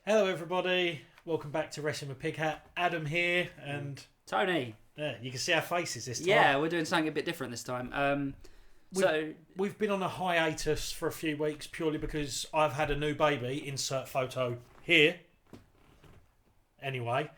Hello everybody, welcome back to Wrestling with PigHat. Adam here and Tony. Yeah, you can see our faces this time. Yeah, we're doing something a bit different this time. We've been on a hiatus for a few weeks purely because I've had a new baby. Insert photo here. Anyway,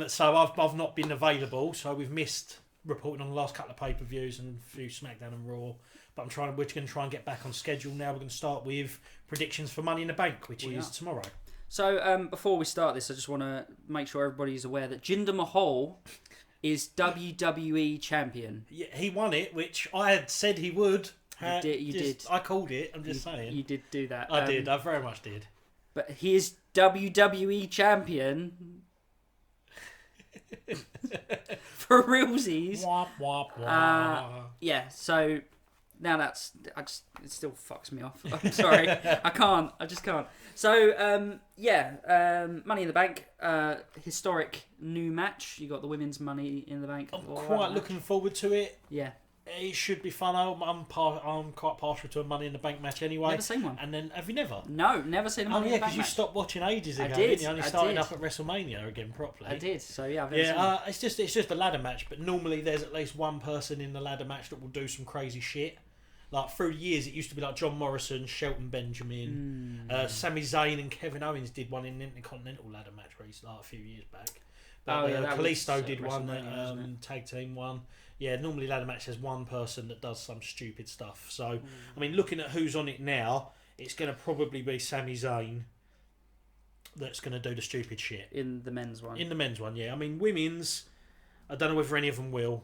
so I've not been available, so we've missed reporting on the last couple of pay-per-views and a few SmackDown and Raw. But we're going to try and get back on schedule now. We're going to start with predictions for Money in the Bank, which is tomorrow. So before we start this, I just want to make sure everybody's aware that Jinder Mahal is WWE champion. Yeah, he won it, which I had said he would. You did. I called it. I'm just saying. You did do that. I did. I very much did. But he is WWE champion. For realsies. Wah, wah, wah. Yeah, so now it still fucks me off. I'm sorry. I just can't. So, Money in the Bank, historic new match. You got the women's Money in the Bank. I'm quite looking forward to it. Yeah. It should be fun. I'm quite partial to a Money in the Bank match anyway. Never seen one. And then, have you never? No, never seen a Money in the Bank match. Because you stopped watching ages ago. I did. You only started up at WrestleMania again properly. I did. So yeah, I've never seen one. It's just a ladder match. But normally there's at least one person in the ladder match that will do some crazy shit. Like through the years, it used to be like John Morrison, Shelton Benjamin, Sami Zayn, and Kevin Owens did one in the Intercontinental ladder match like a few years back. But Kalisto did one, tag team one. Yeah, normally ladder match has one person that does some stupid stuff. So, I mean, looking at who's on it now, it's going to probably be Sami Zayn that's going to do the stupid shit. In the men's one? In the men's one, yeah. I mean, women's, I don't know whether any of them will.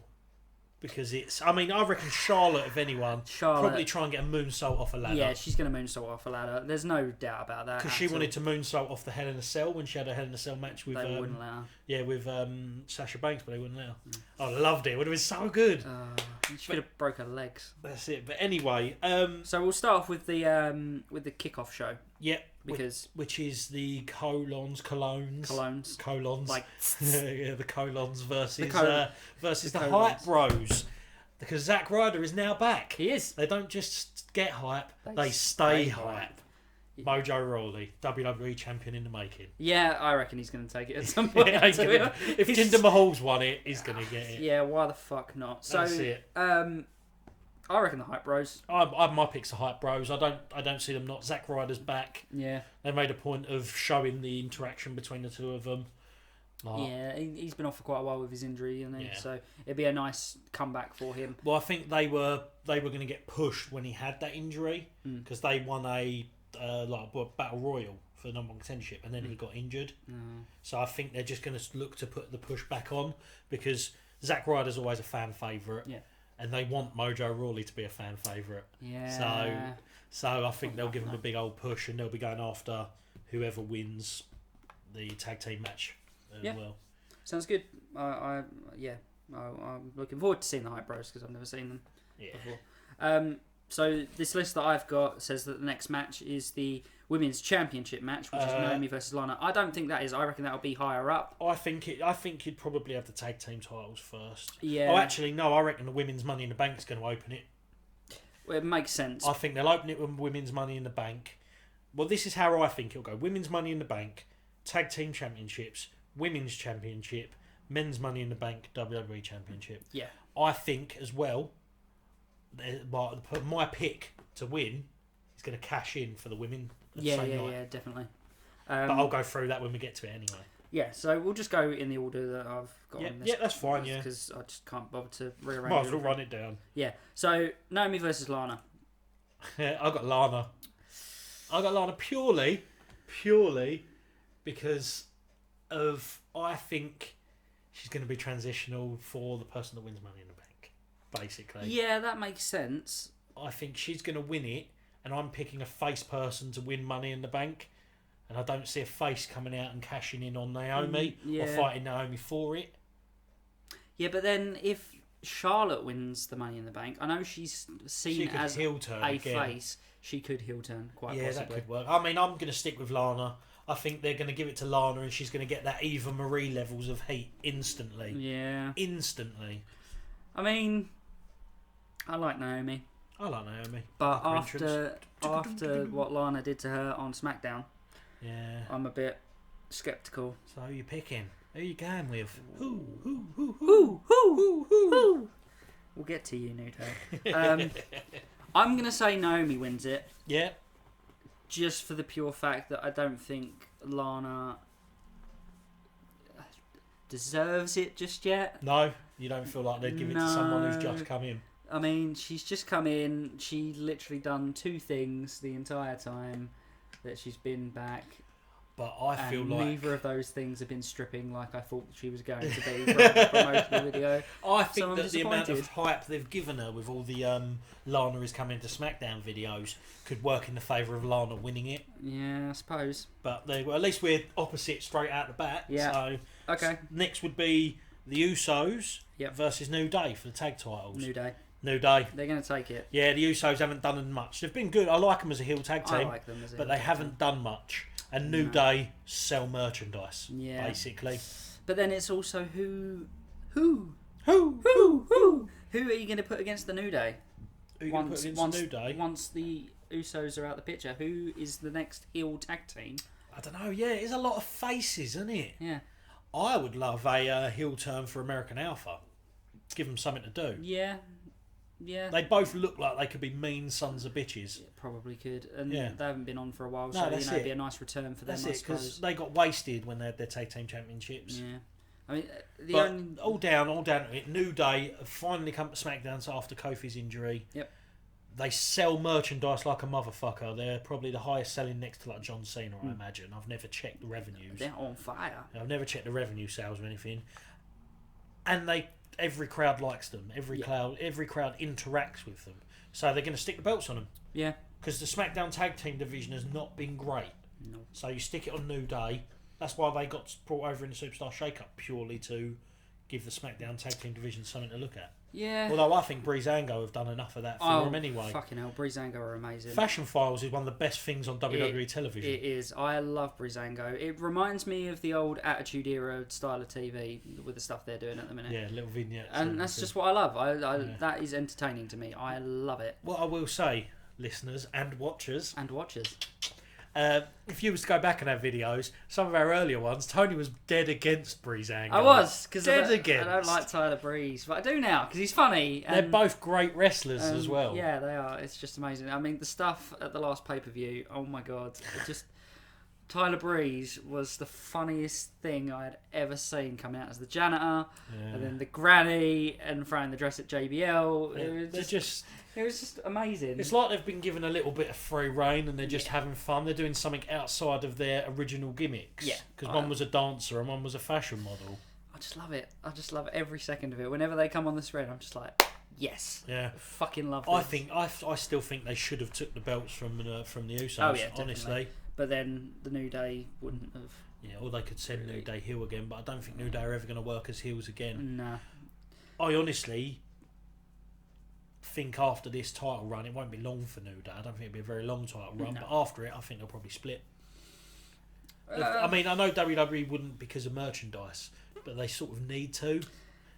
Because I reckon Charlotte, if anyone, probably try and get a moonsault off a ladder. Yeah, she's going to moonsault off a ladder. There's no doubt about that. Because she wanted to moonsault off the Hell in a Cell when she had a Hell in a Cell match with... They wouldn't allow. Yeah, with Sasha Banks, but they wouldn't allow. I loved it. It would have been so good. She could have broke her legs. That's it. But anyway... so we'll start off with the kickoff show. Yep. Because which is the colons. Like... yeah, the colons versus the Hype Bros. Because Zack Ryder is now back. He is. They don't just get hype, they stay hype. Mojo Rawley, WWE champion in the making. Yeah, I reckon he's going to take it at some point. If Jinder Mahal's won it, he's going to get it. Yeah, why the fuck not? That's it. I reckon the Hype Bros. My pick's the Hype Bros. I don't see them not. Zack Ryder's back. Yeah. They made a point of showing the interaction between the two of them. Yeah, he's been off for quite a while with his injury, so it'd be a nice comeback for him. Well, I think they were going to get pushed when he had that injury because they won a battle royal for the number one contendership, and then he got injured. So I think they're just going to look to put the push back on because Zack Ryder's always a fan favourite. Yeah. And they want Mojo Rawley to be a fan favourite. Yeah. So I think they'll give him a big old push, and they'll be going after whoever wins the tag team match as well. Sounds good. I'm looking forward to seeing the Hype Bros because I've never seen them before. So this list that I've got says that the next match is the Women's Championship match, which is Naomi versus Lana. I don't think that is. I reckon that'll be higher up. I think you'd probably have the tag team titles first. Yeah. Oh, actually, no. I reckon the Women's Money in the Bank is going to open it. Well, it makes sense. I think they'll open it with Women's Money in the Bank. Well, this is how I think it'll go: Women's Money in the Bank, Tag Team Championships, Women's Championship, Men's Money in the Bank, WWE Championship. Yeah. I think as well. My pick to win is going to cash in for the women. Yeah, definitely. But I'll go through that when we get to it anyway. Yeah, so we'll just go in the order that I've got on this. Yeah, that's fine, because I just can't bother to rearrange Might as well run it down. Yeah, so Naomi versus Lana. I got Lana. purely because I think she's going to be transitional for the person that wins Money in the Bank, basically. Yeah, that makes sense. I think she's going to win it, and I'm picking a face person to win Money in the Bank, and I don't see a face coming out and cashing in on Naomi or fighting Naomi for it. Yeah, but then if Charlotte wins the Money in the Bank, I know she's seen as a face. She could heel turn quite possibly. Yeah, that could work. I mean, I'm going to stick with Lana. I think they're going to give it to Lana, and she's going to get that Eva Marie levels of heat instantly. Yeah. Instantly. I mean, I like Naomi. But after what Lana did to her on SmackDown, yeah, I'm a bit Skeptical. So who are you picking? Who are you going with? Who? We'll get to you, Nudo. I'm going to say Naomi wins it. Yeah. Just for the pure fact that I don't think Lana deserves it just yet. No, you don't feel like they'd give it to someone who's just come in. I mean, she's just come in. She literally done 2 things the entire time that she's been back. But I feel like neither of those things have been stripping like I thought she was going to be from the promotional video. I think that the amount of hype they've given her with all the Lana is coming to SmackDown videos could work in the favour of Lana winning it. Yeah, I suppose. But at least we're opposite straight out the bat. Yeah. So okay. Next would be the Usos versus New Day for the tag titles. New Day. They're going to take it. Yeah, the Usos haven't done much. They've been good. I like them as a heel tag team. I like them as a but heel they haven't done much. And New Day sell merchandise, basically. But then it's also who are you going to put against the New Day? Once the Usos are out the picture, who is the next heel tag team? I don't know. Yeah, it's a lot of faces, isn't it? Yeah. I would love a heel turn for American Alpha. Give them something to do. Yeah. Yeah. They both look like they could be mean sons of bitches. Yeah, probably could. And they haven't been on for a while, so it'd be a nice return for them, That's I it, suppose. because they got wasted when they had their tag team championships. Yeah. I mean, all down to it. New Day have finally come to SmackDown after Kofi's injury. Yep. They sell merchandise like a motherfucker. They're probably the highest selling next to like John Cena, I imagine. I've never checked the revenues. They're on fire. I've never checked the revenue sales or anything. And every crowd likes them. Every crowd interacts with them. So they're going to stick the belts on them. Yeah. Because the SmackDown tag team division has not been great. No. So you stick it on New Day. That's why they got brought over in the Superstar Shake-Up, purely to give the SmackDown tag team division something to look at. Yeah. Although I think Breezango have done enough of that for them anyway. Fucking hell, Breezango are amazing. Fashion Files is one of the best things on WWE television. It is. I love Breezango. It reminds me of the old Attitude Era style of TV with the stuff they're doing at the minute. Yeah, little vignettes. And that's just what I love. That is entertaining to me. I love it. What I will say, listeners and watchers... if you was to go back and have videos, some of our earlier ones, Tony was dead against Breezango. I was, because I against. don't like Tyler Breeze, but I do now, because he's funny. And, they're both great wrestlers as well. Yeah, they are. It's just amazing. I mean, the stuff at the last pay-per-view, oh my God. Tyler Breeze was the funniest thing I had ever seen coming out as the janitor, and then the granny, and throwing the dress at JBL. It was just amazing. It's like they've been given a little bit of free reign and they're just having fun. They're doing something outside of their original gimmicks. Yeah. Because one was a dancer and one was a fashion model. I just love it. I just love every second of it. Whenever they come on the screen, I'm just like, yes. Yeah. I fucking love this. I still think they should have took the belts from the Usos, honestly. Definitely. But then the New Day wouldn't have. Yeah, or they could send New Day heel again, but I don't think New Day are ever going to work as heels again. No. I honestly think after this title run, it won't be long for New Day. I don't think it'll be a very long title run, but after it, I think they'll probably split. I mean, I know WWE wouldn't because of merchandise, but they sort of need to.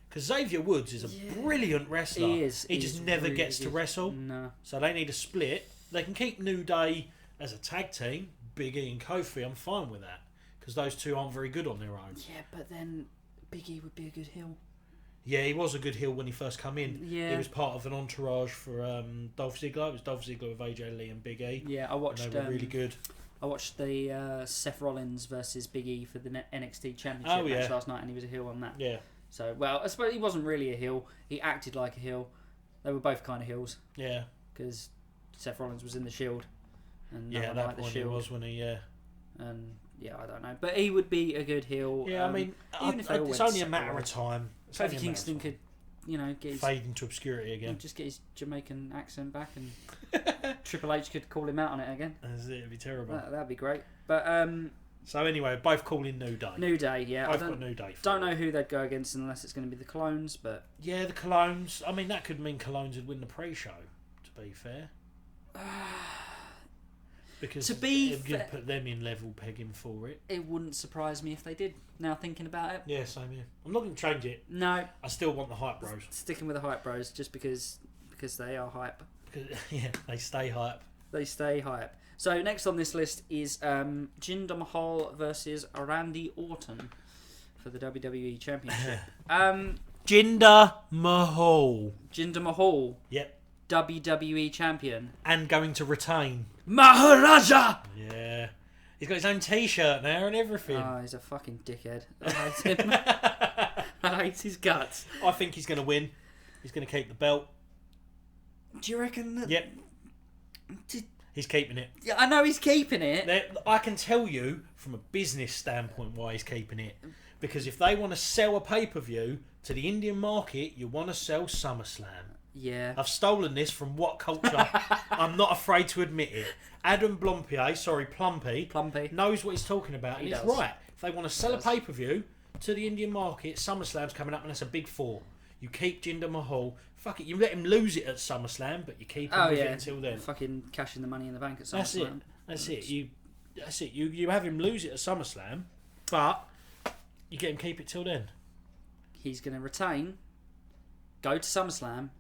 Because Xavier Woods is a brilliant wrestler. He is. He just never really gets to wrestle. No. So they need a split. They can keep New Day as a tag team, Big E and Kofi. I'm fine with that. Because those two aren't very good on their own. Yeah, but then Big E would be a good heel. Yeah, he was a good heel when he first came in. Yeah. He was part of an entourage for Dolph Ziggler. It was Dolph Ziggler with AJ Lee and Big E. Yeah, I watched. And they were really good. I watched the Seth Rollins versus Big E for the NXT Championship match last night, and he was a heel on that. Yeah. So, well, I suppose he wasn't really a heel. He acted like a heel. They were both kind of heels. Yeah. Because Seth Rollins was in the Shield. And yeah, that point he was when he... And, yeah, I don't know. But he would be a good heel. Yeah, I mean, it's only a matter of time. Kofi Kingston could, get his... fade into obscurity again. Just get his Jamaican accent back, and Triple H could call him out on it again. It'd be terrible. That'd be great. But... So anyway, both calling New Day. New Day, yeah. Both got New Day. Don't know who they'd go against unless it's going to be the Clones, but... Yeah, the Clones. I mean, that could mean Clones would win the pre-show, to be fair. Because it would put them in level pegging for it. It wouldn't surprise me if they did, now thinking about it. Yeah, same here. I'm not going to change it. No. I still want the Hype Bros. Sticking with the Hype Bros, just because they are hype. Because, yeah, they stay hype. They stay hype. So next on this list is Jinder Mahal versus Randy Orton for the WWE Championship. Jinder Mahal. Jinder Mahal. Yep. WWE Champion. And going to retain. Maharaja! Yeah. He's got his own T-shirt now and everything. Oh, he's a fucking dickhead. I hate him. I hate his guts. I think he's going to win. He's going to keep the belt. Do you reckon that... Yep. He's keeping it. Yeah, I know he's keeping it. I can tell you from a business standpoint why he's keeping it. Because if they want to sell a pay-per-view to the Indian market, you want to sell SummerSlam. Yeah. I've stolen this from What Culture. I'm not afraid to admit it. Adam Plumpy knows what he's talking about, and he's right. If they want to sell a pay-per-view to the Indian market, SummerSlam's coming up, and that's a big four. You keep Jinder Mahal. Fuck it, you let him lose it at SummerSlam, but you keep him with it until then. Fucking cashing the money in the bank at SummerSlam. That's it. You have him lose it at SummerSlam, but you get him keep it till then. He's going to retain, go to SummerSlam,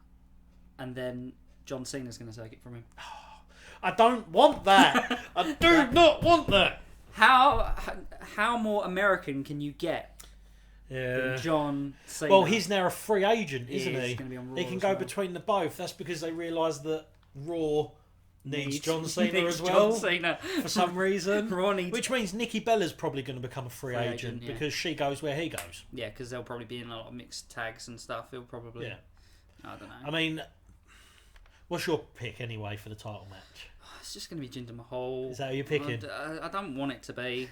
and then John Cena's going to take it from him. I don't want that. I do not want that. How more American can you get than John Cena? Well, he's now a free agent, isn't he? He's going to be on Raw. He can go between the both. That's because they realise that Raw needs John Cena as well. John Cena. For some reason. Raw needs... Which means Nikki Bella's probably going to become a free agent because she goes where he goes. Yeah, because they'll probably be in a lot of mixed tags and stuff. He'll probably... Yeah. I don't know. I mean... What's your pick anyway for the title match? It's just going to be Jinder Mahal. Is that who you're picking? I don't want it to be.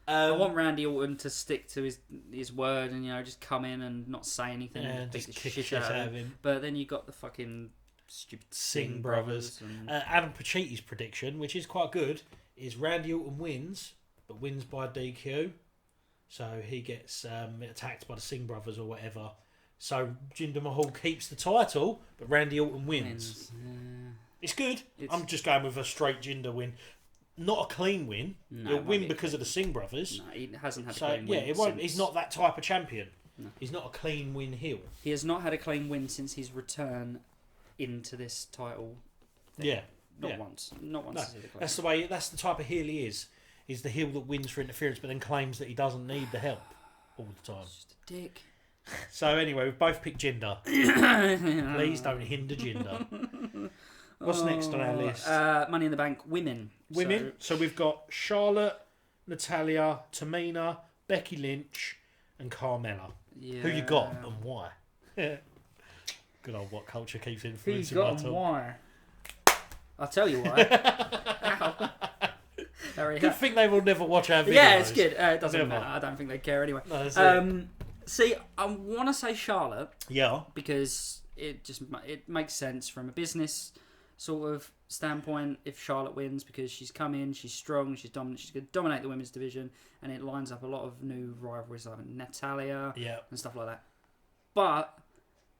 I want Randy Orton to stick to his word and just come in and not say anything and beat the shit out of him. But then you got the fucking stupid Singh brothers. And... Adam Paciotti's prediction, which is quite good, is Randy Orton wins, but wins by DQ. So he gets attacked by the Singh brothers or whatever. So Jinder Mahal keeps the title, but Randy Orton wins. It's good. I'm just going with a straight Jinder win. Not a clean win. No, He'll win because of the Singh brothers. No, he hasn't had a clean win. Yeah, it won't. He's not that type of champion. No. He's not a clean win heel. He has not had a clean win since his return into this title thing. Yeah. Not once. Not once. No, that's the way. That's the type of heel he is. He's the heel that wins for interference, but then claims that he doesn't need the help all the time. He's just a dick. So anyway, we've both picked Jinder. Please don't hinder Jinder. What's next on our list? Money in the Bank women. So we've got Charlotte, Natalya, Tamina, Becky Lynch, and Carmella. Yeah. Who you got and why? Good old What Culture keeps influencing my talk. Who you got and why? I'll tell you why. Good thing they will never watch our videos. Yeah, it's good. It doesn't matter. I don't think they care anyway. No, see, I want to say Charlotte. Yeah. Because it makes sense from a business sort of standpoint if Charlotte wins, because she's come in, she's strong, she's dominant, she's going to dominate the women's division, and it lines up a lot of new rivalries like Natalya and stuff like that. But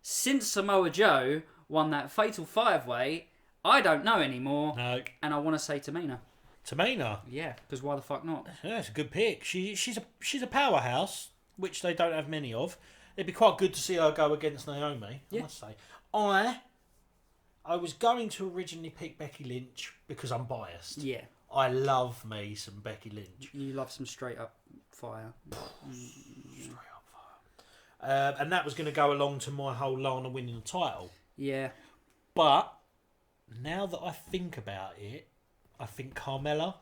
since Samoa Joe won that Fatal 5-Way, I don't know anymore. No. And I want to say Tamina. Tamina? Yeah, because why the fuck not? Yeah, it's a good pick. She's a powerhouse, which they don't have many of. It'd be quite good to see her go against Naomi, I must say. I was going to originally pick Becky Lynch because I'm biased. Yeah. I love me some Becky Lynch. You love some straight up fire. Straight up fire. And that was going to go along to my whole Lana winning the title. Yeah. But now that I think about it, I think Carmella.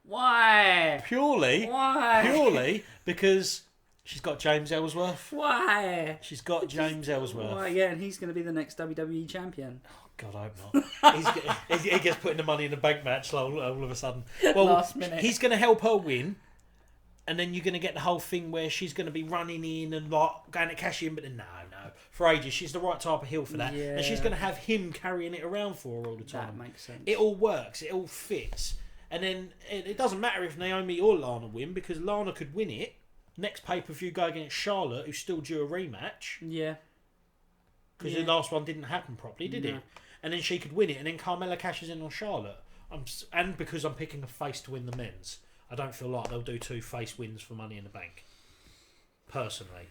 Why? Purely because she's got James Ellsworth. Why? She's got JamesEllsworth. Why? Yeah, and he's going to be the next WWE champion. Oh, God, I hope not. he gets put in the Money in the Bank match all of a sudden. Well, last minute. He's going to help her win, and then you're going to get the whole thing where she's going to be running in and like going to cash in, but then no. For ages, she's the right type of heel for that. Yeah. And she's going to have him carrying it around for her all the time. That makes sense. It all works. It all fits. And then it doesn't matter if Naomi or Lana win, because Lana could win it. Next pay-per-view go against Charlotte, who's still due a rematch. Yeah. Because the last one didn't happen properly, did it? And then she could win it, and then Carmella cashes in on Charlotte. And because I'm picking a face to win the men's, I don't feel like they'll do 2 face wins for Money in the Bank. Personally.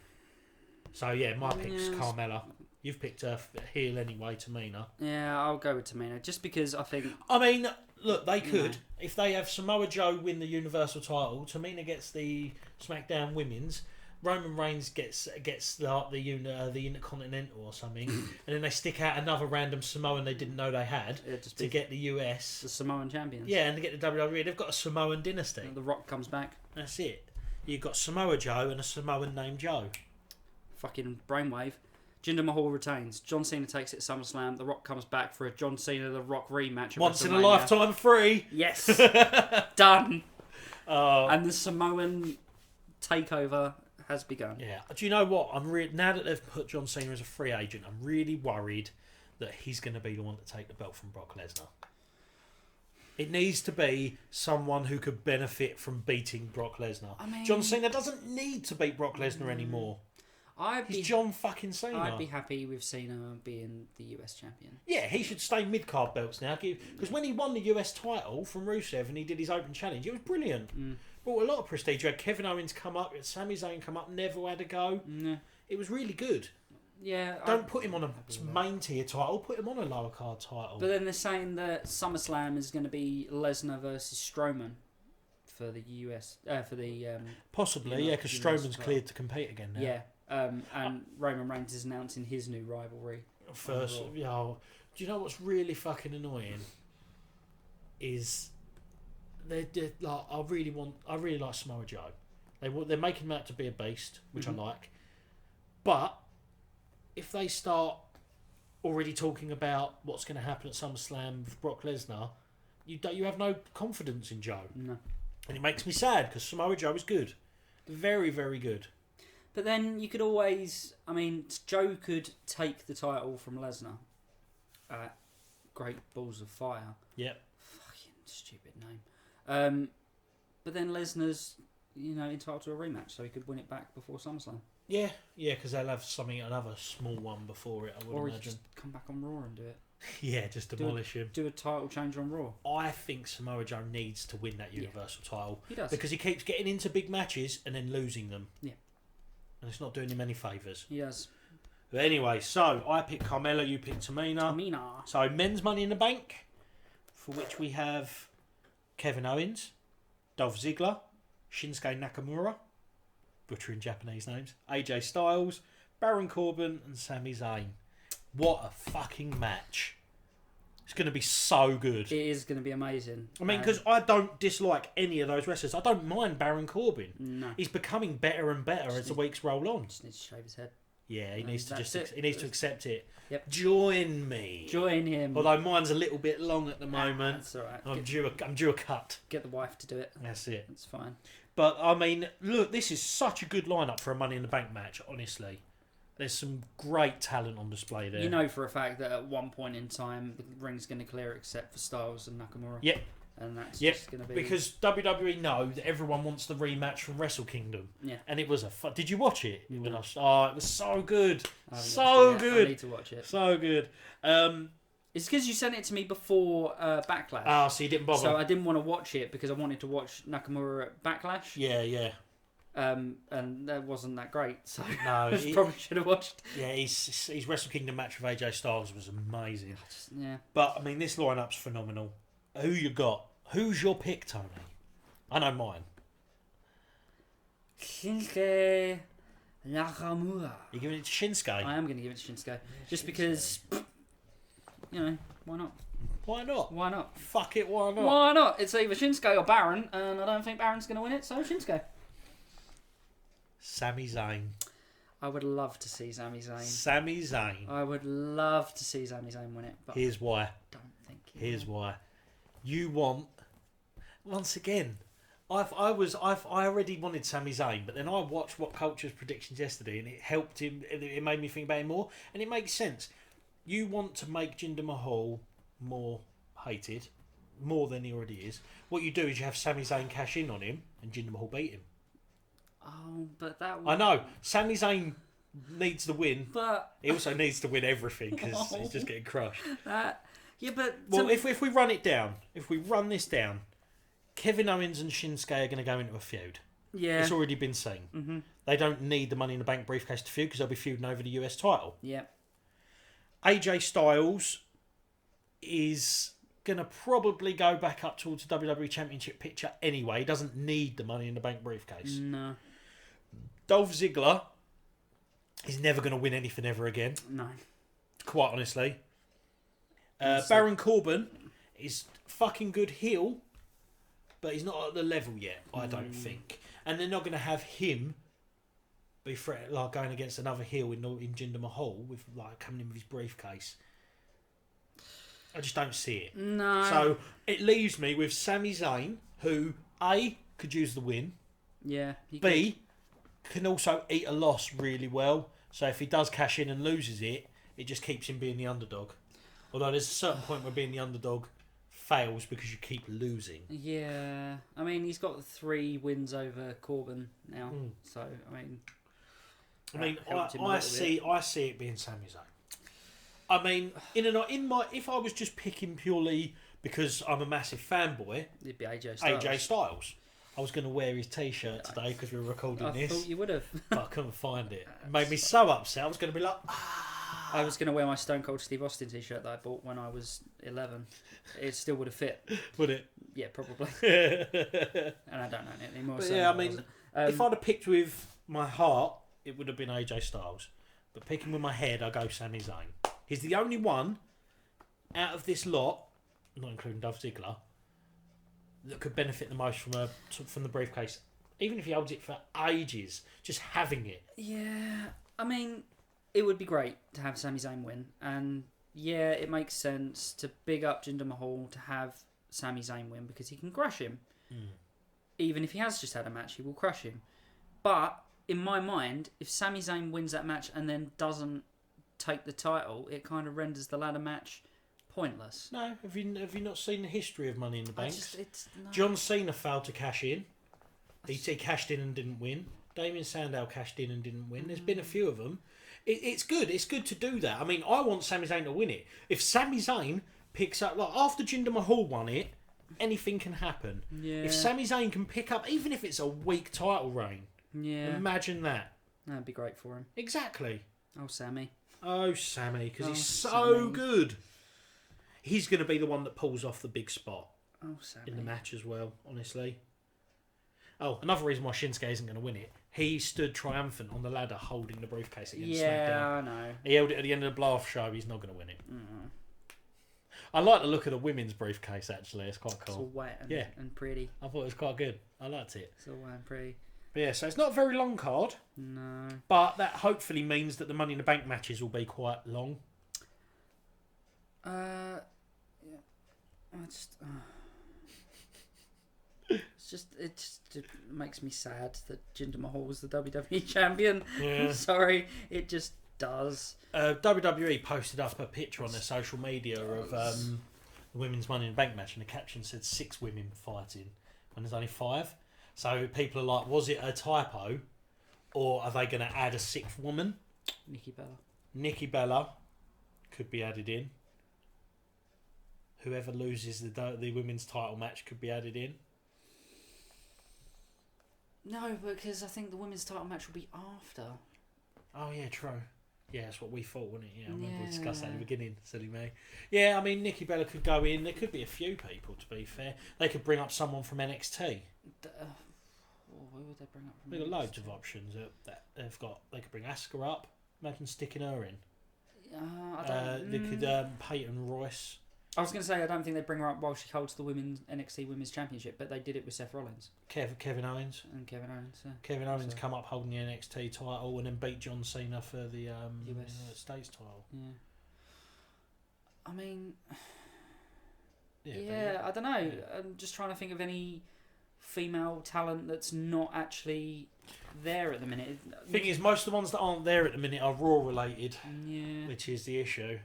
So yeah, my pick's Carmella. You've picked a heel anyway, Tamina. Yeah, I'll go with Tamina, just because I think... I mean, look, they could if they have Samoa Joe win the Universal title, Tamina gets the SmackDown Women's, Roman Reigns gets the Intercontinental or something, and then they stick out another random Samoan they didn't know they had to get the US, the Samoan champions. Yeah, and to get the WWE. They've got a Samoan dynasty. And The Rock comes back. That's it. You've got Samoa Joe and a Samoan named Joe. Fucking brainwave. Jinder Mahal retains. John Cena takes it at SummerSlam. The Rock comes back for a John Cena The Rock rematch. At Once in a WrestleMania. lifetime free. Yes. Done. And the Samoan takeover has begun. Yeah. Do you know what? Now that they've put John Cena as a free agent, I'm really worried that he's going to be the one to take the belt from Brock Lesnar. It needs to be someone who could benefit from beating Brock Lesnar. I mean, John Cena doesn't need to beat Brock Lesnar anymore. He's John fucking Cena. I'd be happy with Cena being the US champion. Yeah, he should stay mid-card belts now. Because when he won the US title from Rusev and he did his open challenge, it was brilliant. Brought a lot of prestige. You had Kevin Owens come up, you had Sami Zayn come up, Neville had a go. It was really good. Yeah. Don't put him on a main tier title, put him on a lower card title. But then they're saying that SummerSlam is going to be Lesnar versus Strowman for the US, for the... Possibly, yeah, because Strowman's cleared to compete again now. Yeah. And Roman Reigns is announcing his new rivalry. First, do you know what's really fucking annoying? Is they're like I really like Samoa Joe. They're making him out to be a beast, which I like. But if they start already talking about what's going to happen at SummerSlam with Brock Lesnar, you have no confidence in Joe. No. And it makes me sad because Samoa Joe is good, very very good. But then you could always... I mean, Joe could take the title from Lesnar at Great Balls of Fire. Yep. Fucking stupid name. But then Lesnar's, entitled to a rematch, so he could win it back before SummerSlam. Yeah, because they'll have another small one before it, I would imagine. Or he just come back on Raw and do it. Yeah, just demolish him. Do a title change on Raw. I think Samoa Joe needs to win that Universal title. He does. Because he keeps getting into big matches and then losing them. Yeah. And it's not doing him any favours. He does. But anyway, so I picked Carmella, you picked Tamina. So men's Money in the Bank, for which we have Kevin Owens, Dolph Ziggler, Shinsuke Nakamura, butchering Japanese names, AJ Styles, Baron Corbin and Sami Zayn. What a fucking match. It's going to be so good. It is going to be amazing. I mean, because I don't dislike any of those wrestlers. I don't mind Baron Corbin. No. He's becoming better and better as the weeks roll on. Just needs to shave his head. Yeah, he needs to accept it. Yep. Join me. Join him. Although mine's a little bit long at the moment. That's all right. I'm due a cut. Get the wife to do it. That's it. That's fine. But I mean, look, this is such a good lineup for a Money in the Bank match. Honestly, there's some great talent on display there. You know for a fact that at one point in time the ring's going to clear except for Styles and Nakamura. Yep. And that's just going to be... Because WWE know that everyone wants the rematch from Wrestle Kingdom. Yeah. And it was Did you watch it? No. It was so good. So good. I need to watch it. So good. It's because you sent it to me before Backlash. Ah, so you didn't bother. So I didn't want to watch it because I wanted to watch Nakamura at Backlash. Yeah. And that wasn't that great. So no, I probably should have watched. Yeah, his Wrestle Kingdom match with AJ Styles was amazing. Yeah. But, I mean, this lineup's phenomenal. Who you got? Who's your pick, Tony? I know mine. Shinsuke Nakamura. You're giving it to Shinsuke? I am going to give it to Shinsuke. Just because, why not? Why not? Why not? Fuck it, why not? Why not? It's either Shinsuke or Baron, and I don't think Baron's going to win it, so Shinsuke. Sami Zayn. I would love to see Sami Zayn. Sami Zayn. I would love to see Sami Zayn win it, but here's why. I don't think Here's why. You want... Once again, I already wanted Sami Zayn, but then I watched What Culture's predictions yesterday, and it helped him. It made me think about him more, and it makes sense. You want to make Jinder Mahal more hated, more than he already is. What you do is you have Sami Zayn cash in on him, and Jinder Mahal beat him. Oh, but that... I know. Sami Zayn needs the win. But... He also needs to win everything, because he's just getting crushed. Yeah, but... Well, if we run it down, if we run this down, Kevin Owens and Shinsuke are going to go into a feud. Yeah. It's already been seen. Mm-hmm. They don't need the Money in the Bank briefcase to feud because they'll be feuding over the US title. Yeah. AJ Styles is going to probably go back up towards the WWE Championship picture anyway. He doesn't need the Money in the Bank briefcase. No. Dolph Ziggler is never going to win anything ever again. No. Quite honestly. Baron Corbin is fucking good heel, but he's not at the level yet, I don't think. And they're not going to have him be like going against another heel in Jinder Mahal with like coming in with his briefcase. I just don't see it. No. So it leaves me with Sami Zayn, who A, could use the win. Yeah. B, can also eat a loss really well. So if he does cash in and loses it, it just keeps him being the underdog. Although there's a certain point where being the underdog fails because you keep losing. Yeah. I mean, he's got 3 wins over Corbin now. So, I mean, I see it being Sami Zayn. I mean, if I was just picking purely because I'm a massive fanboy, it'd be AJ Styles. I was going to wear his T-shirt today because we were recording this. I thought you would have. But I couldn't find it. It made me so upset. I was going to be like, I was going to wear my Stone Cold Steve Austin T-shirt that I bought when I was 11. It still would have fit. Would it? Yeah, probably. And I don't know it anymore. But so yeah, I mean, if I'd have picked with my heart, it would have been AJ Styles. But picking with my head, I go Sami Zayn. He's the only one out of this lot, not including Dolph Ziggler, that could benefit the most from the briefcase. Even if he holds it for ages, just having it. Yeah, I mean, it would be great to have Sami Zayn win. And yeah, it makes sense to big up Jinder Mahal to have Sami Zayn win because he can crush him. Even if he has just had a match, he will crush him. But in my mind, if Sami Zayn wins that match and then doesn't take the title, it kind of renders the ladder match pointless. No, have you not seen the history of Money in the Bank? No. John Cena failed to cash in. He cashed in and didn't win. Damien Sandow cashed in and didn't win. There's been a few of them. It's good. It's good to do that. I mean, I want Sami Zayn to win it. If Sami Zayn picks up, like after Jinder Mahal won it, anything can happen. Yeah. If Sami Zayn can pick up, even if it's a weak title reign, imagine that. That'd be great for him. Exactly. Oh, Sammy. Oh, Sammy, because he's so good. He's going to be the one that pulls off the big spot in the match as well, honestly. Oh, another reason why Shinsuke isn't going to win it. He stood triumphant on the ladder holding the briefcase against SmackDown. Yeah, I know. He held it at the end of the blow-off show. He's not going to win it. I like the look of the women's briefcase, actually. It's quite cool. It's all wet and pretty. I thought it was quite good. I liked it. It's all wet and pretty. But yeah, so it's not a very long card. No. But that hopefully means that the Money in the Bank matches will be quite long. Yeah. It just makes me sad that Jinder Mahal was the WWE champion. Yeah. Sorry, it just does. WWE posted up a picture on their social media of the women's Money in the Bank match, and the caption said 6 women fighting when there's only 5. So people are like, was it a typo, or are they going to add a 6th woman? Nikki Bella could be added in. Whoever loses the women's title match could be added in. No, because I think the women's title match will be after. Oh yeah, true. Yeah, that's what we thought, wasn't it? Yeah, I remember we discussed that at the beginning, silly me. Yeah, I mean, Nikki Bella could go in. There could be a few people, to be fair. They could bring up someone from NXT. Who would they bring up from They've got NXT? loads of options that they've got. They could bring Asuka up. Imagine sticking her in. They could Peyton Royce. I was going to say, I don't think they'd bring her up while she holds the NXT Women's Championship, but they did it with Seth Rollins. Kevin Owens. And Kevin Owens, yeah. Kevin Owens come up holding the NXT title and then beat John Cena for the US States title. Yeah. I mean... Yeah, I don't know. I'm just trying to think of any female talent that's not actually there at the minute. Thing is, most of the ones that aren't there at the minute are Raw related. Yeah. Which is the issue.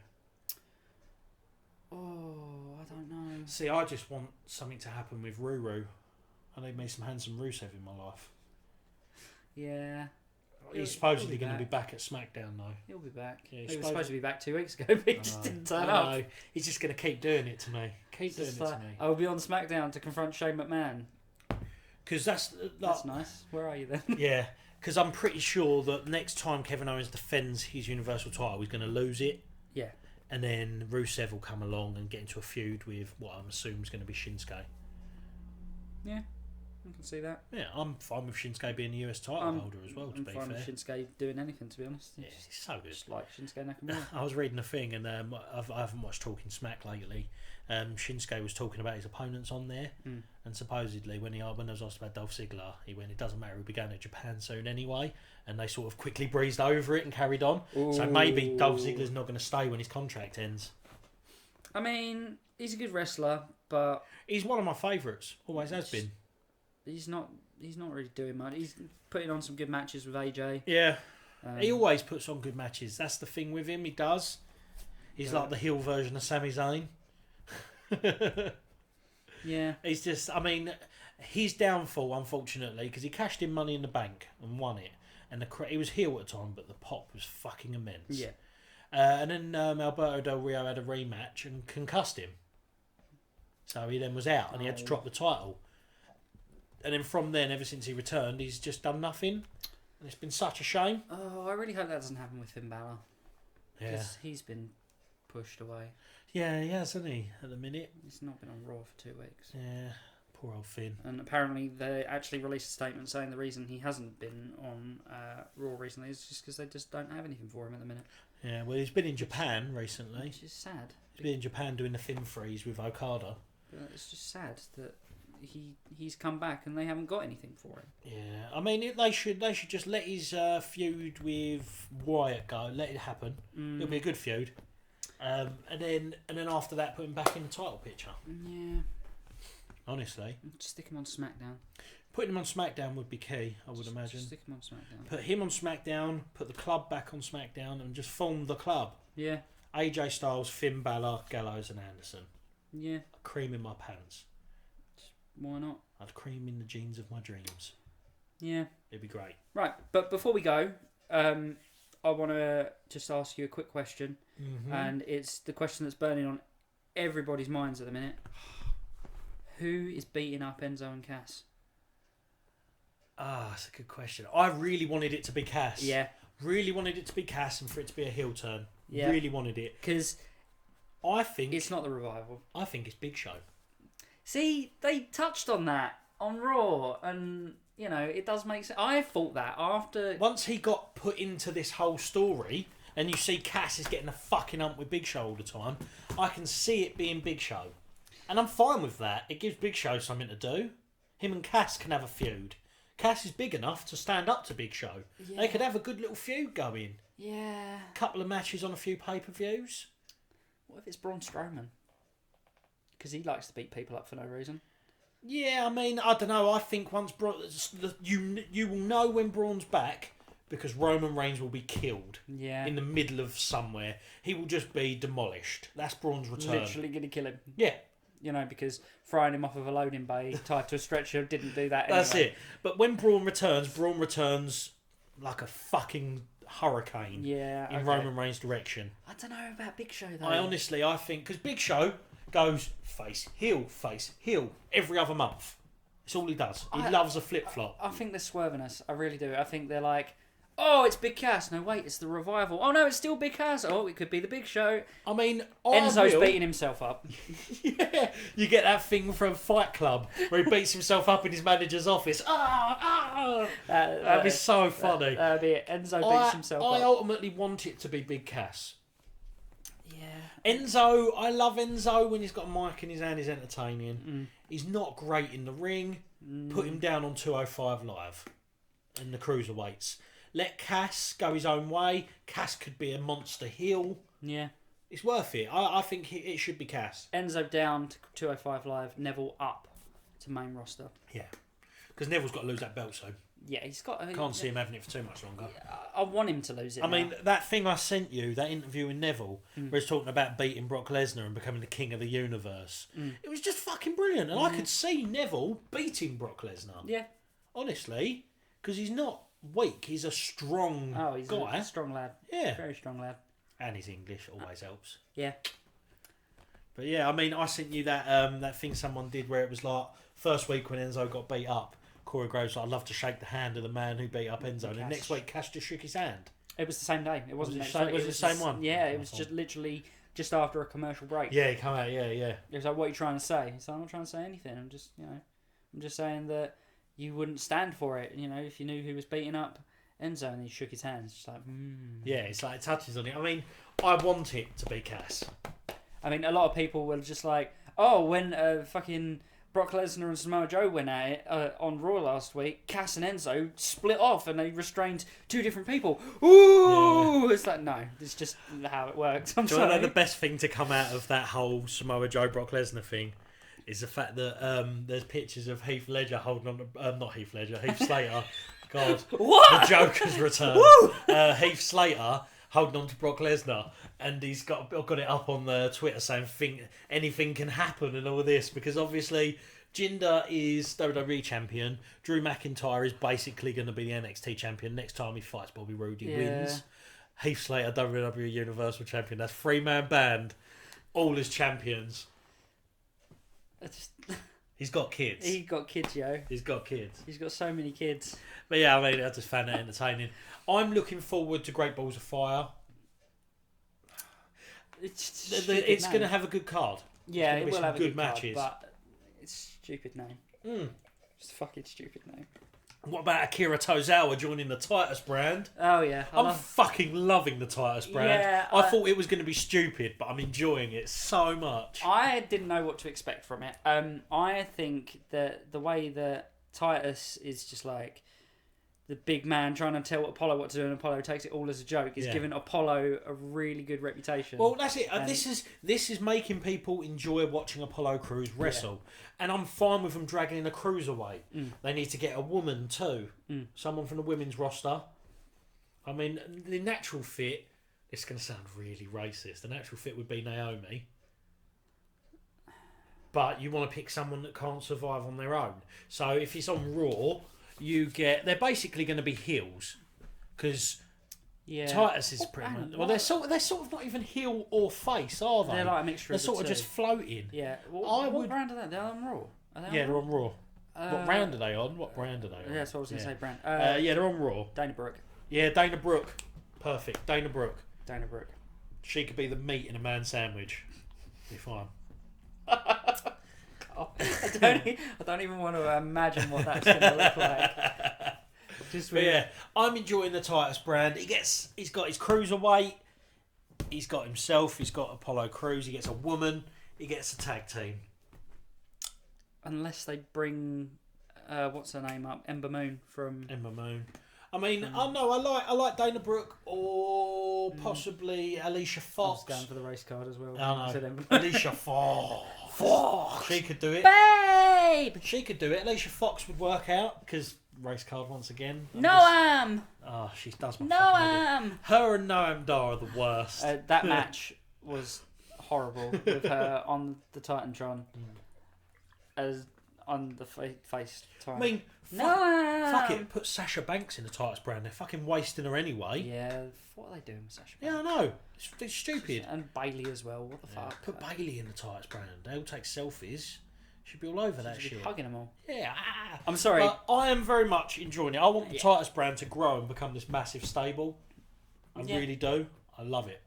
Oh, I don't know. See, I just want something to happen with Ruru. I need me some handsome Rusev in my life. Yeah. He's supposedly going to be back at SmackDown, though. He'll be back. Yeah, he was supposed to be back 2 weeks ago, but he just didn't turn up. No, he's just going to keep doing it to me. Keep doing it to me. I will be on SmackDown to confront Shane McMahon. Because that's nice. Where are you then? Yeah, because I'm pretty sure that next time Kevin Owens defends his Universal title, he's going to lose it. Yeah. And then Rusev will come along and get into a feud with what I'm assuming is going to be Shinsuke. Yeah, I can see that. Yeah, I'm fine with Shinsuke being the US title holder as well, to be fair. I'm fine with Shinsuke doing anything, to be honest. Yeah, he's so good. Just like Shinsuke Nakamura. I was reading a thing, and I haven't watched Talking Smack lately. Shinsuke was talking about his opponents on there, and supposedly when I was asked about Dolph Ziggler, he went, "It doesn't matter, we'll be going to Japan soon anyway." And they sort of quickly breezed over it and carried on. Ooh. So maybe Dolph Ziggler's not going to stay when his contract ends. I mean, he's a good wrestler, but he's one of my favourites. Always has been. He's not really doing much. He's putting on some good matches with AJ. Yeah, he always puts on good matches. That's the thing with him. He does. He's like the heel version of Sami Zayn. Yeah. He's just. I mean, his downfall, unfortunately, because he cashed in Money in the Bank and won it, and he was heel at the time, but the pop was fucking immense. Yeah. And then Alberto Del Rio had a rematch and concussed him, so he then was out, and he had to drop the title. And then from then, ever since he returned, he's just done nothing. And it's been such a shame. Oh, I really hope that doesn't happen with Finn Balor. Yeah. Because he's been pushed away. Yeah, he has, hasn't he, at the minute? He's not been on Raw for 2 weeks. Yeah, poor old Finn. And apparently they actually released a statement saying the reason he hasn't been on Raw recently is just because they just don't have anything for him at the minute. Yeah, well, he's been in Japan recently. Which is sad. He's been in Japan doing the Finn freeze with Okada. But it's just sad that he's come back and they haven't got anything for him. Yeah, I mean they should just let his feud with Wyatt go, let it happen. It'll be a good feud, and then after that put him back in the title picture. Yeah, honestly, just stick him on SmackDown. Putting him on SmackDown would be key, I would imagine. Just stick him on SmackDown. Put him on SmackDown, put the club back on SmackDown, and just form the club. Yeah. AJ Styles, Finn Balor, Gallows, and Anderson. Yeah. Cream in my pants. Why not? I'd cream in the jeans of my dreams. Yeah. It'd be great. Right, but before we go, I want to just ask you a quick question. Mm-hmm. And it's the question that's burning on everybody's minds at the minute. Who is beating up Enzo and Cass? Ah, that's a good question. I really wanted it to be Cass. Yeah. Really wanted it to be Cass and for it to be a heel turn. Yeah. Really wanted it. Because I think it's not the Revival. I think it's Big Show. See, they touched on that on Raw, and you know it does make sense. I thought that after once he got put into this whole story, and you see Cass is getting a fucking ump with Big Show all the time, I can see it being Big Show, and I'm fine with that. It gives Big Show something to do. Him and Cass can have a feud. Cass is big enough to stand up to Big Show. Yeah. They could have a good little feud going. Yeah. Couple of matches on a few pay-per-views. What if it's Braun Strowman? Because he likes to beat people up for no reason. Yeah, I mean, I don't know. I think once you will know when Braun's back because Roman Reigns will be killed. Yeah. In the middle of somewhere, he will just be demolished. That's Braun's return. Literally going to kill him. Yeah. You know, because throwing him off of a loading bay tied to a stretcher didn't do that anyway. That's it. But when Braun returns like a fucking hurricane. Yeah. In Roman Reigns' direction. I don't know about Big Show though. I think because Big Show goes face heel every other month. It's all he does. He loves a flip flop. I think they're swerving us. I really do. I think they're like, oh, it's Big Cass. No, wait, it's the Revival. Oh no, it's still Big Cass. Oh, it could be the Big Show. I mean, Enzo's beating himself up. Yeah, you get that thing from Fight Club where he beats himself up in his manager's office. That'd be so funny. That'd be it. Enzo beats himself up. I ultimately want it to be Big Cass. Yeah. Enzo, I love Enzo when he's got a mic in his hand, he's entertaining. He's not great in the ring. Put him down on 205 Live in the cruiserweights. Let Cass go his own way. Cass could be a monster heel. Yeah. It's worth it. I think it should be Cass. Enzo down to 205 Live, Neville up to main roster. Yeah. Because Neville's got to lose that belt soon. Yeah, he's got... Can't see him having it for too much longer. I want him to lose it. I mean, that thing I sent you, that interview with Neville, where he's talking about beating Brock Lesnar and becoming the king of the universe, it was just fucking brilliant. And I could see Neville beating Brock Lesnar. Yeah. Honestly, because he's not weak. He's a strong guy. A strong lad. Yeah. Very strong lad. And his English always helps. Yeah. But yeah, I mean, I sent you that that thing someone did where it was like, first week when Enzo got beat up, Corey Groves, I'd love to shake the hand of the man who beat up Enzo. And next week, Cass just shook his hand. It was the same day. It wasn't Was it the same one? Yeah, it was just literally just after a commercial break. Yeah, he come out. Yeah. He was like, "What are you trying to say?" He's like, "I'm not trying to say anything. I'm just saying that you wouldn't stand for it. If you knew who was beating up Enzo," and he shook his hands, just like, Yeah, it's like it touches on it. I mean, I want it to be Cass. I mean, a lot of people were just like, "Oh, when fucking Brock Lesnar and Samoa Joe went at it on Raw last week, Cass and Enzo split off and they restrained two different people." Ooh, yeah. It's like, no, it's just how it works. I'm sorry. The best thing to come out of that whole Samoa Joe Brock Lesnar thing is the fact that there's pictures of Heath Ledger holding on to not Heath Ledger, Heath Slater. God, what? The Joker's return. Heath Slater holding on to Brock Lesnar, and he's got it up on the Twitter saying anything can happen and all this, because obviously Jinder is WWE champion. Drew McIntyre is basically going to be the NXT champion next time he fights Bobby Roode. He wins. Heath Slater, WWE Universal champion. That's 3-man band, all as champions. He's got kids. He's got kids, yo. He's got kids. He's got so many kids. But yeah, I mean, I just found that entertaining. I'm looking forward to Great Balls of Fire. It's going to have a good card. Yeah, it will have a good matches. Card, but it's a stupid name. It's a fucking stupid name. What about Akira Tozawa joining the Titus brand? Oh yeah, I'm fucking loving the Titus brand. Yeah, I thought it was going to be stupid, but I'm enjoying it so much. I didn't know what to expect from it. I think that the way that Titus is just like the big man trying to tell Apollo what to do, and Apollo takes it all as a joke, is giving Apollo a really good reputation. Well, that's it. This is making people enjoy watching Apollo Crews wrestle, and I'm fine with them dragging in a cruiserweight. They need to get a woman too, someone from the women's roster. I mean, the natural fit. It's going to sound really racist. The natural fit would be Naomi, but you want to pick someone that can't survive on their own. So if it's on Raw, they're basically going to be heels, because Titus is pretty much. Well, they're sort of not even heel or face, are they? They're like a mixture. They're sort of just floating. Yeah. What brand are they? They're on Raw. They're on Raw. What round are they on? What brand are they on? Yeah, that's what I was going to say. Brand. They're on Raw. Dana Brooke. Yeah, Dana Brooke. Perfect. Dana Brooke. She could be the meat in a man sandwich. Be fine. I don't even want to imagine what that's going to look like. I'm enjoying the Titus brand. He's got his cruiserweight. He's got himself. He's got Apollo Crews. He gets a woman. He gets a tag team. Unless they bring what's her name up, Ember Moon. I mean, I like Dana Brooke or possibly Alicia Fox. I was going for the race card as well. Alicia Fox. She could do it. Babe! She could do it. Alicia Fox would work out, because race card once again. Noam! Oh, she does my Noam! Her and Noam Dar are the worst. That match was horrible with her on the Titantron as on the face time. I mean, fuck it. Put Sasha Banks in the Titus brand. They're fucking wasting her anyway. Yeah, what are they doing with Sasha Banks? Yeah, I know. It's stupid. And Bailey as well. What the fuck? Put Bailey in the Titus brand. They'll take selfies. She'd be all over that shit. Hugging them all. Yeah. I'm sorry. But I am very much enjoying it. I want the Titus brand to grow and become this massive stable. I really do. I love it.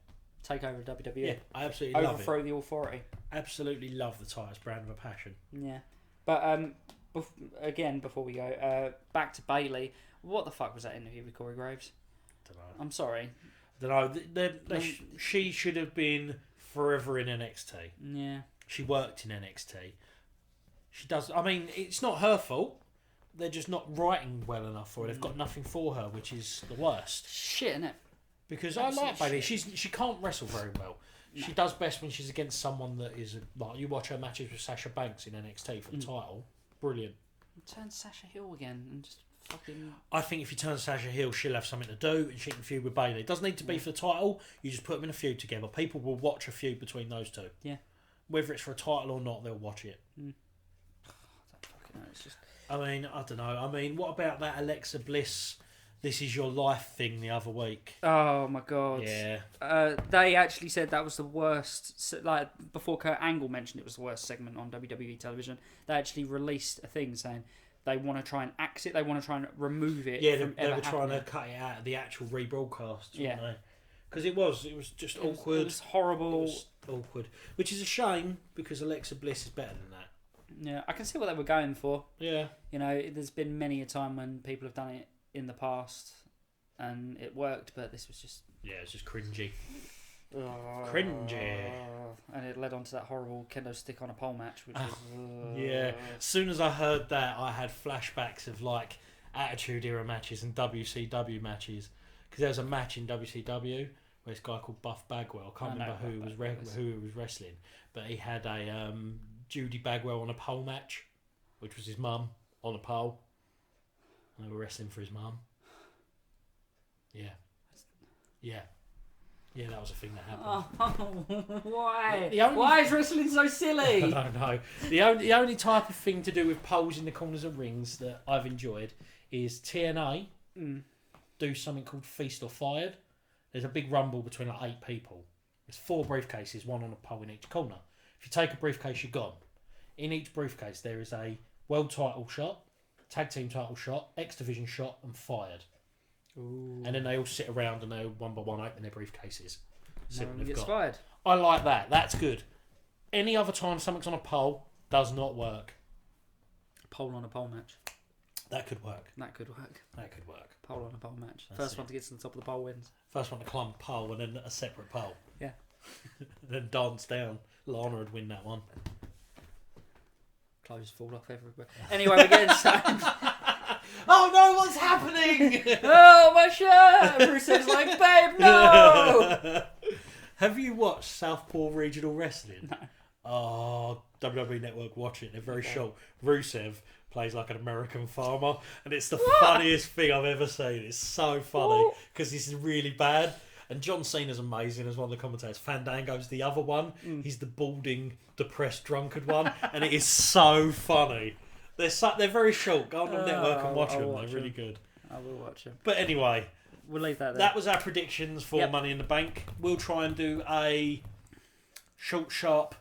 Take over WWE. Yeah, I absolutely love it. Overthrow the authority. Absolutely love the Titus brand with a passion. Yeah. But again, before we go, back to Bailey. What the fuck was that interview with Corey Graves? Don't know. I'm sorry. Don't know. She should have been forever in NXT. Yeah. She worked in NXT. She does. I mean, it's not her fault. They're just not writing well enough for her. They've got nothing for her, which is the worst. Shit, innit? Because I like Bailey. She can't wrestle very well. No. She does best when she's against someone that is like, you watch her matches with Sasha Banks in NXT for the title. Brilliant. Turn Sasha Hill again and just fucking. I think if you turn Sasha Hill, she'll have something to do and she can feud with Bailey. It doesn't need to be for the title. You just put them in a feud together. People will watch a feud between those two. Yeah. Whether it's for a title or not, they'll watch it. I don't fucking know. It's just. I mean, I don't know. I mean, what about that Alexa Bliss "This Is Your Life" thing the other week? Oh my god. Yeah. They actually said that was the worst. Like before, Kurt Angle mentioned it was the worst segment on WWE television. They actually released a thing saying they want to try and axe it. They want to try and remove it. Yeah, they were trying to cut it out of the actual rebroadcast. Yeah. They? Because it was just awkward. It was horrible. It was awkward, which is a shame because Alexa Bliss is better than that. Yeah, I can see what they were going for. Yeah. You know, there's been many a time when people have done it in the past and it worked, but this was just... Yeah, it's just cringy. Cringy. And it led on to that horrible kendo stick on a pole match, which was... Yeah. As soon as I heard that, I had flashbacks of like Attitude Era matches and WCW matches. Because there was a match in WCW where this guy called Buff Bagwell, I can't remember who was wrestling, but he had a Judy Bagwell on a pole match, which was his mum on a pole. And they were wrestling for his mum. Yeah. Yeah. Yeah, that was a thing that happened. Oh, why? Why is wrestling so silly? I don't know. The only type of thing to do with poles in the corners of rings that I've enjoyed is TNA do something called Feast or Fired. There's a big rumble between like 8 people. There's 4 briefcases, one on a pole in each corner. If you take a briefcase, you're gone. In each briefcase, there is a world title shot, tag team title shot, X Division shot, and Fired. Ooh. And then they all sit around and they one by one open their briefcases. No one gets fired. I like that. That's good. Any other time something's on a pole does not work. Pole on a pole match. That could work. That could work. That could work. Pole on a pole match. That's First it. one to get to the top of the pole wins. First one to climb a pole and then a separate pole. Yeah. Then dance down. Lana would win that one. Clothes fall off everywhere. Anyway, we're getting started. Oh no, what's happening? Oh, my shirt! Bruce is like, babe, no! Have you watched Southpaw Regional Wrestling? No. Oh, WWE Network, watch it. They're very short. Rusev plays like an American farmer, and it's the funniest thing I've ever seen. It's so funny because this is really bad. And John Cena's amazing as one of the commentators. Fandango's the other one. He's the balding, depressed, drunkard one, and it is so funny. They're very short. Go on the network and watch them. They're really good. I will watch them. But anyway, we'll leave that there. That was our predictions for Money in the Bank. We'll try and do a short, sharp,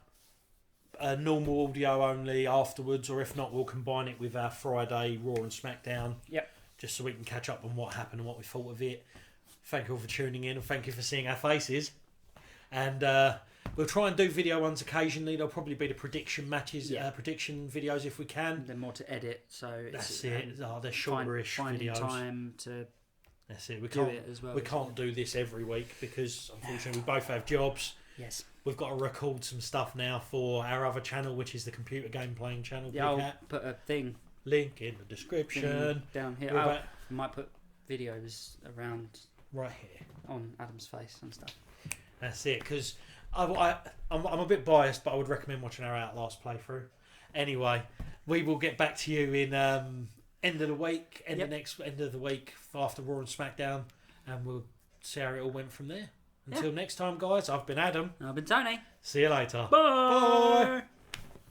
normal audio only afterwards, or if not, we'll combine it with our Friday Raw and SmackDown. Yep. Just so we can catch up on what happened and what we thought of it. Thank you all for tuning in and thank you for seeing our faces. And we'll try and do video ones occasionally. There'll probably be the prediction matches, prediction videos if we can. They're more to edit, so that's it. They're shorterish finding videos. time to. That's it. We can't We can't do this every week because unfortunately we both have jobs. Yes. We've got to record some stuff now for our other channel, which is the computer game playing channel. Yeah, I'll put a link in the description down here. I might put videos around right here on Adam's face and stuff. That's it, because I'm a bit biased, but I would recommend watching our Outlast playthrough. Anyway, we will get back to you in end of the week, end of the week after Raw and SmackDown, and we'll see how it all went from there. Until next time, guys, I've been Adam. And I've been Tony. See you later. Bye. Bye.